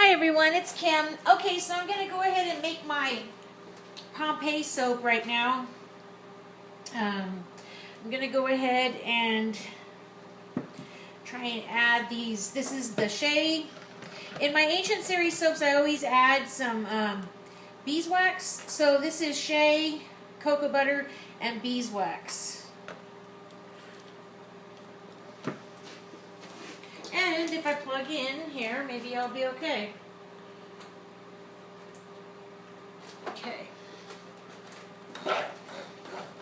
Hi everyone, it's Kim. Okay, so I'm going to go ahead and make my Pompeii soap right now. I'm going to go ahead and try and add these. This is the shea. In my Ancient Series soaps, I always add some beeswax. So this is shea, cocoa butter, and beeswax. And if I plug in here, maybe I'll be okay. Okay.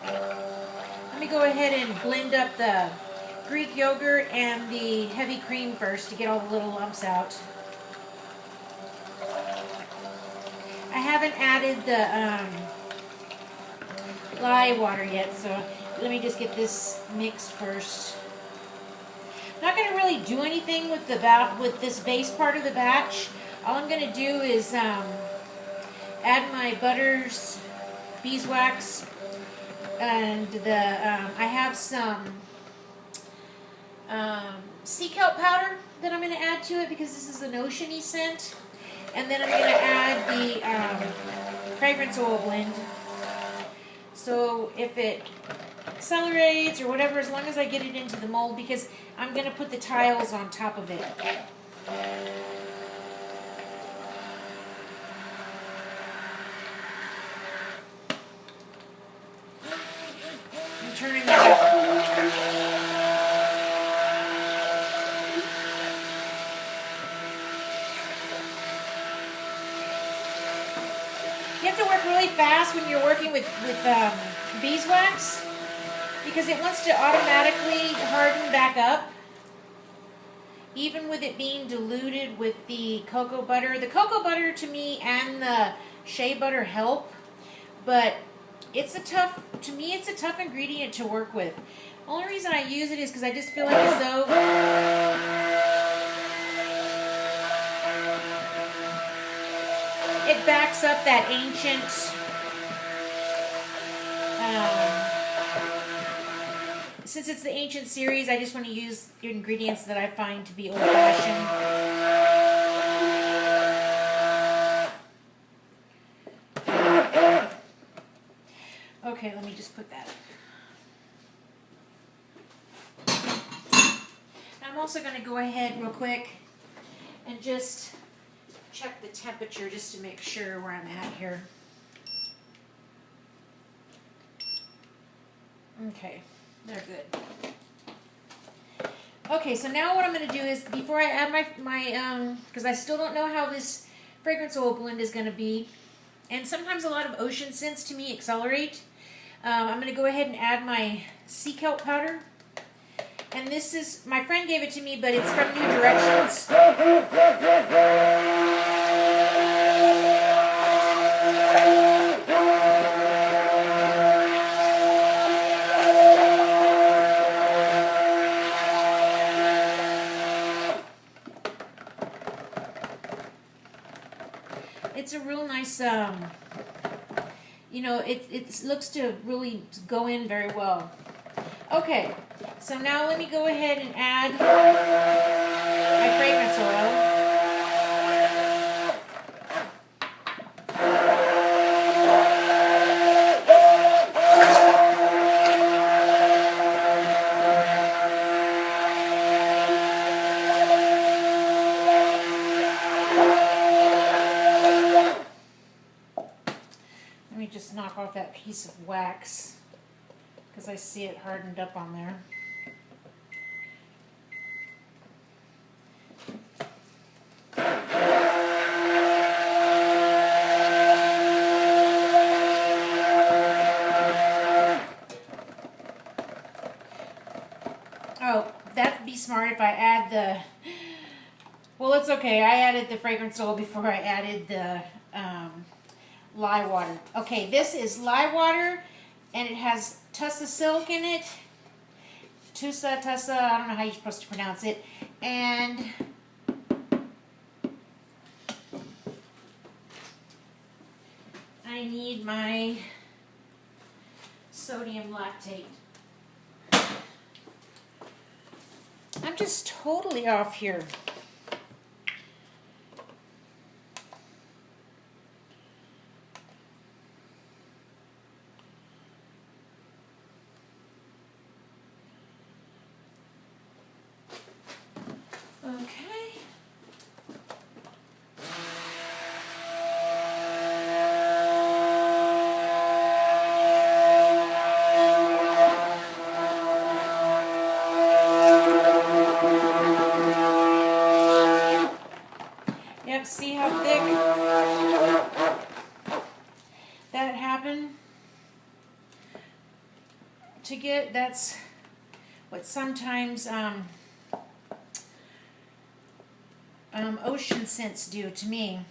Let me go ahead and blend up the Greek yogurt and the heavy cream first to get all the little lumps out. I haven't added the lye water yet, so let me just get this mixed first. I'm not going to really do anything with this base part of the batch. All I'm going to do is add my butters, beeswax, and I have some sea kelp powder that I'm going to add to it because this is an oceany scent. And then I'm going to add the fragrance oil blend. So if it accelerates or whatever, as long as I get it into the mold, because I'm going to put the tiles on top of it. I'm turning that up. You have to work really fast when you're working with beeswax because it wants to automatically harden back up, even with it being diluted with the cocoa butter. The cocoa butter to me and the shea butter help, but it's a tough ingredient to work with. The only reason I use it is because I just feel like as though it backs up that ancient since it's the Ancient Series, I just want to use ingredients that I find to be old-fashioned. Okay, let me just put that. I'm also going to go ahead real quick and just check the temperature just to make sure where I'm at here. Okay, they're good. Okay, so now what I'm going to do is, before I add my because I still don't know how this fragrance oil blend is going to be, and sometimes a lot of ocean scents to me accelerate. I'm going to go ahead and add my sea kelp powder. And this is, my friend gave it to me, but it's from New Directions. It's a real nice, it looks to really go in very well. Okay, so now let me go ahead and add my fragrance oil. Let me just knock off that piece of wax, because I see it hardened up on there. Oh, that'd be smart if I add the... Well, it's okay. I added the fragrance oil before I added the lye water. Okay, this is lye water, and it has Tussa silk in it. Tussa, I don't know how you're supposed to pronounce it. And I need my sodium lactate. I'm just totally off here. that, see how thick that happened? To get, that's what sometimes ocean scents do to me.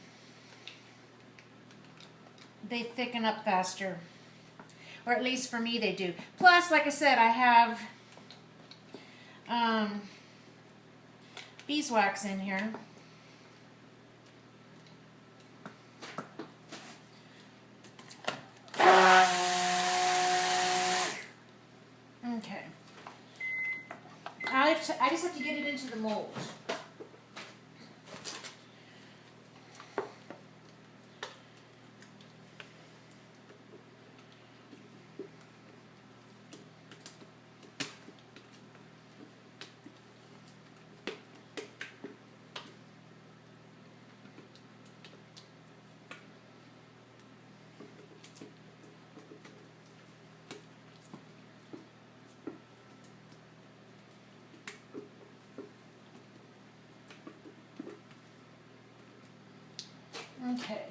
They thicken up faster. Or at least for me they do. Plus, like I said, I have beeswax in here. Okay. I just have to get it into the mold. Okay.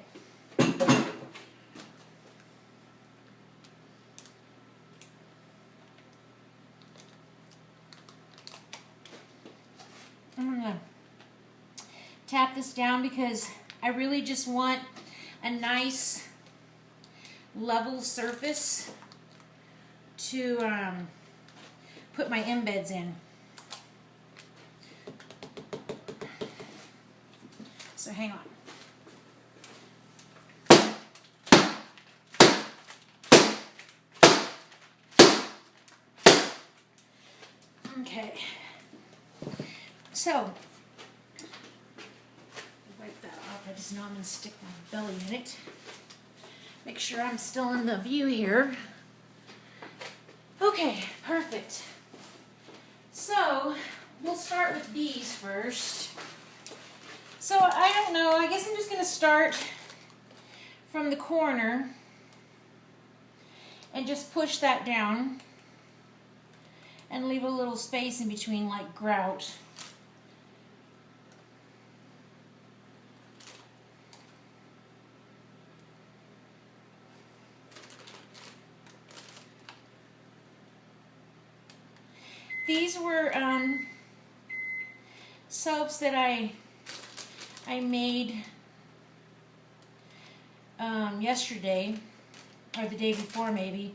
I'm gonna tap this down because I really just want a nice level surface to put my embeds in. So hang on. Okay, so wipe that off. I just know I'm going to stick my belly in it. Make sure I'm still in the view here. Okay, perfect. So we'll start with these first. So I don't know, I guess I'm just going to start from the corner and just push that down. And leave a little space in between like grout. These were soaps that I made yesterday, or the day before maybe.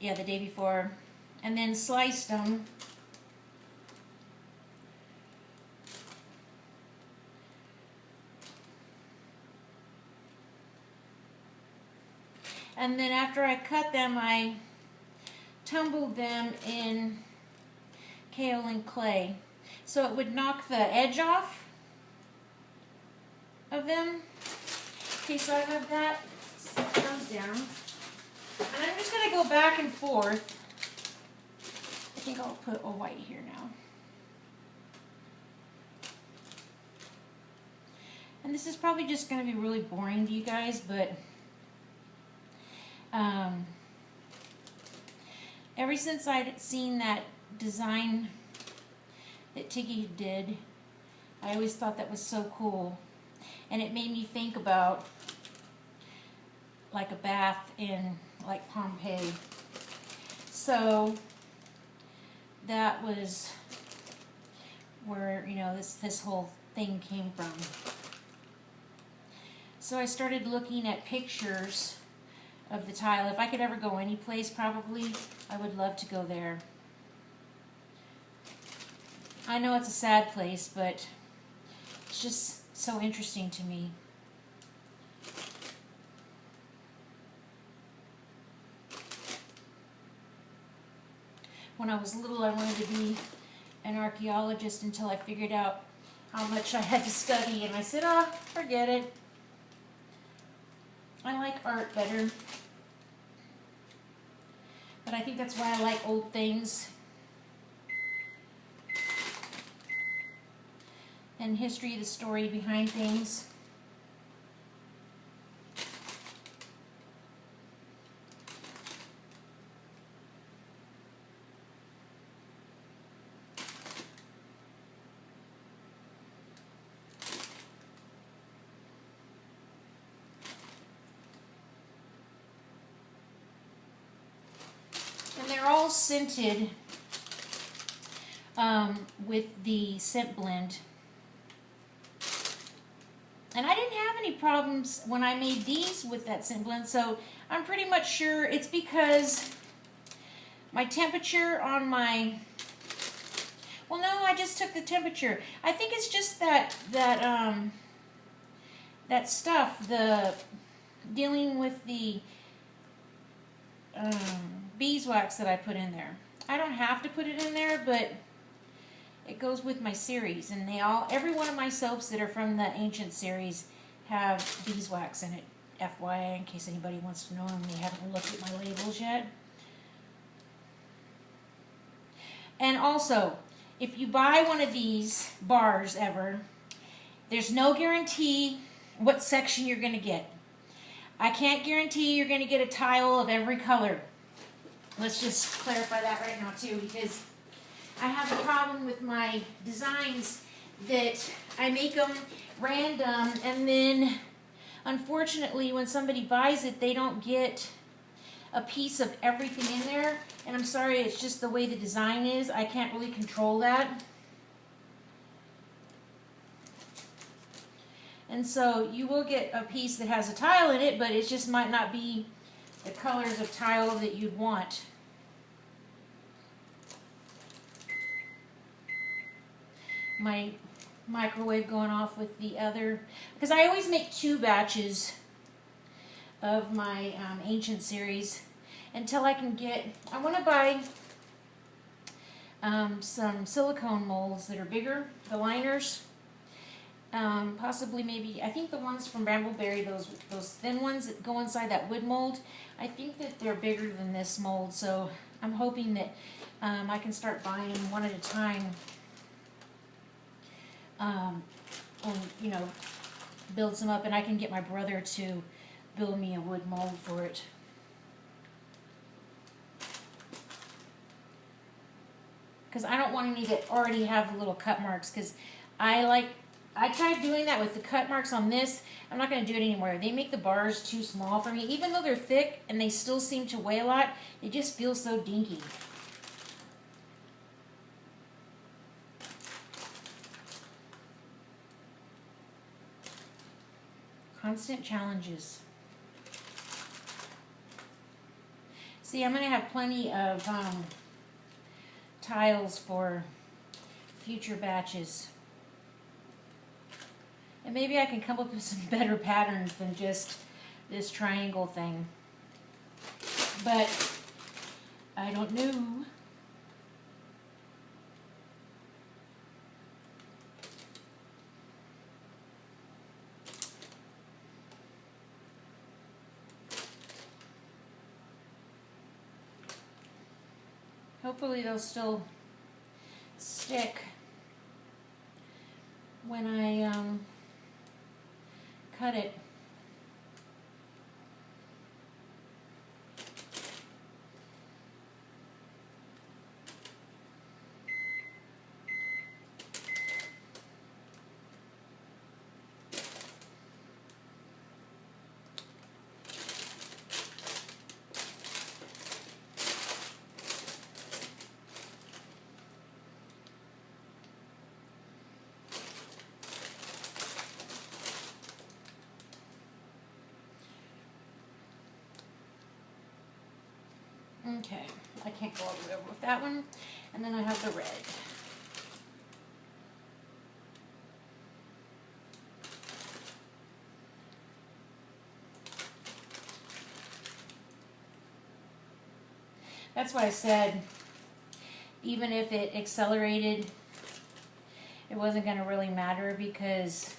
Yeah, the day before. And then sliced them. And then after I cut them, I tumbled them in kaolin clay. So it would knock the edge off of them. Okay, so I have that. Set those down. And I'm just going to go back and forth. I think I'll put a white here now. And this is probably just going to be really boring to you guys, but ever since I'd seen that design that Tiggy did, I always thought that was so cool. And it made me think about like a bath in like Pompeii. So that was where, you know, this whole thing came from. So I started looking at pictures of the tile. If I could ever go any place, probably I would love to go there. I know it's a sad place, but it's just so interesting to me. When I was little, I wanted to be an archaeologist until I figured out how much I had to study, and I said, oh, forget it. I like art better. But I think that's why I like old things and history, the story behind things. they're all scented with the scent blend. And I didn't have any problems when I made these with that scent blend, so I'm pretty much sure it's because my temperature on my... Well, no, I just took the temperature. I think it's just that stuff, the dealing with the beeswax that I put in there. I don't have to put it in there, but it goes with my series, and every one of my soaps that are from the ancient series have beeswax in it. FYI, in case anybody wants to know and they haven't looked at my labels yet. And also, if you buy one of these bars ever, there's no guarantee what section you're going to get. I can't guarantee you're going to get a tile of every color. Let's just clarify that right now too, because I have a problem with my designs that I make them random, and then unfortunately when somebody buys it, they don't get a piece of everything in there. And I'm sorry, it's just the way the design is. I can't really control that. And so you will get a piece that has a tile in it, but it just might not be the colors of tile that you'd want. My microwave going off with the other, because I always make 2 batches of my ancient series until I can get... I want to buy some silicone molds that are bigger, the liners. Possibly maybe, I think the ones from Brambleberry, those thin ones that go inside that wood mold, I think that they're bigger than this mold, so I'm hoping that I can start buying them one at a time, and you know, build some up, and I can get my brother to build me a wood mold for it. Because I don't want any that already have the little cut marks, because I tried doing that with the cut marks on this. I'm not going to do it anymore. They make the bars too small for me. Even though they're thick and they still seem to weigh a lot, they just feel so dinky. Constant challenges. See, I'm going to have plenty of tiles for future batches. And maybe I can come up with some better patterns than just this triangle thing. But I don't know. Hopefully they'll still stick when I cut it. Okay, I can't go all the way over with that one. And then I have the red. That's why I said, even if it accelerated, it wasn't going to really matter, because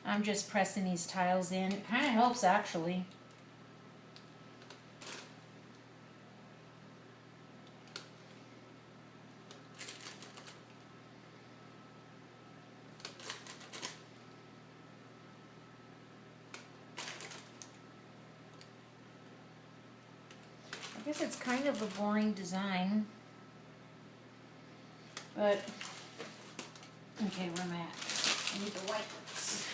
I'm just pressing these tiles in. It kind of helps, actually. I guess it's kind of a boring design, but okay, where am I at? I need the white ones.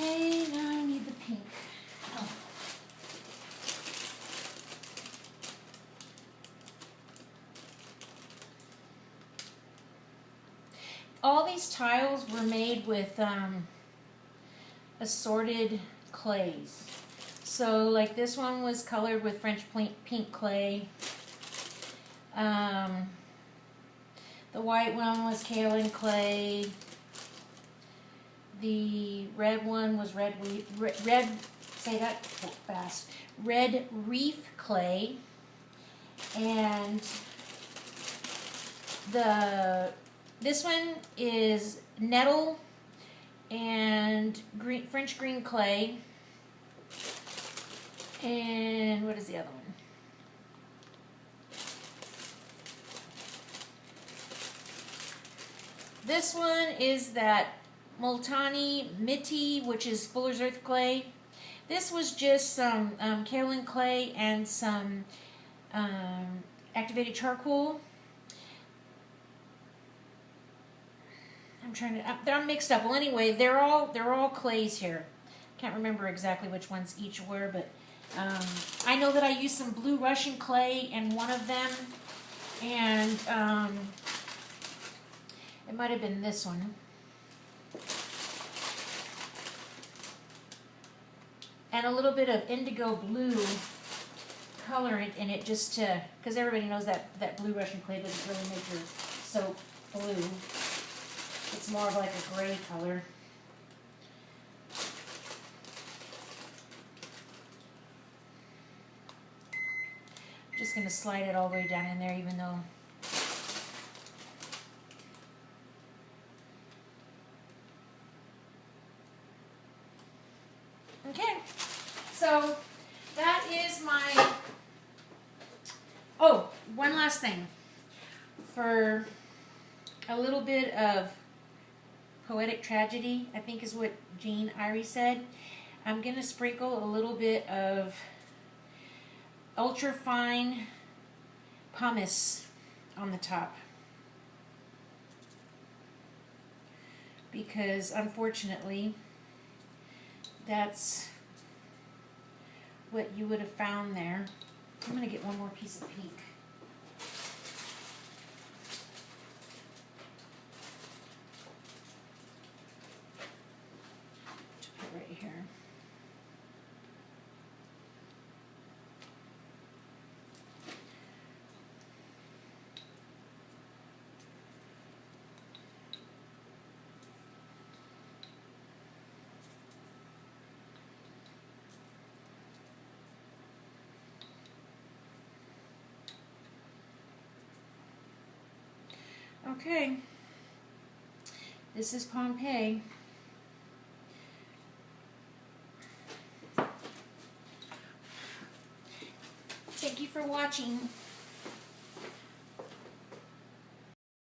Okay, now I need the pink. Oh. All these tiles were made with assorted clays. So like this one was colored with French pink clay. The white one was kaolin clay. The red one was red say that fast, red reef clay. And this one is nettle and French green clay. And what is the other one? This one is that Multani Mitti, which is Fuller's Earth clay. This was just some kaolin clay and some activated charcoal. I'm mixed up. Well, anyway, they're all clays here. Can't remember exactly which ones each were, but I know that I used some blue Russian clay in one of them, and it might have been this one. And a little bit of indigo blue color in it, just to, because everybody knows that blue Russian clay doesn't really make your soap blue. It's more of like a gray color. I'm just going to slide it all the way down in there, even though okay, so that is my, oh, one last thing. For a little bit of poetic tragedy, I think is what Jean Irie said, I'm going to sprinkle a little bit of ultra fine pumice on the top. Because unfortunately, that's what you would have found there. I'm going to get one more piece of pink. To put right here. Okay, this is Pompeii. Thank you for watching.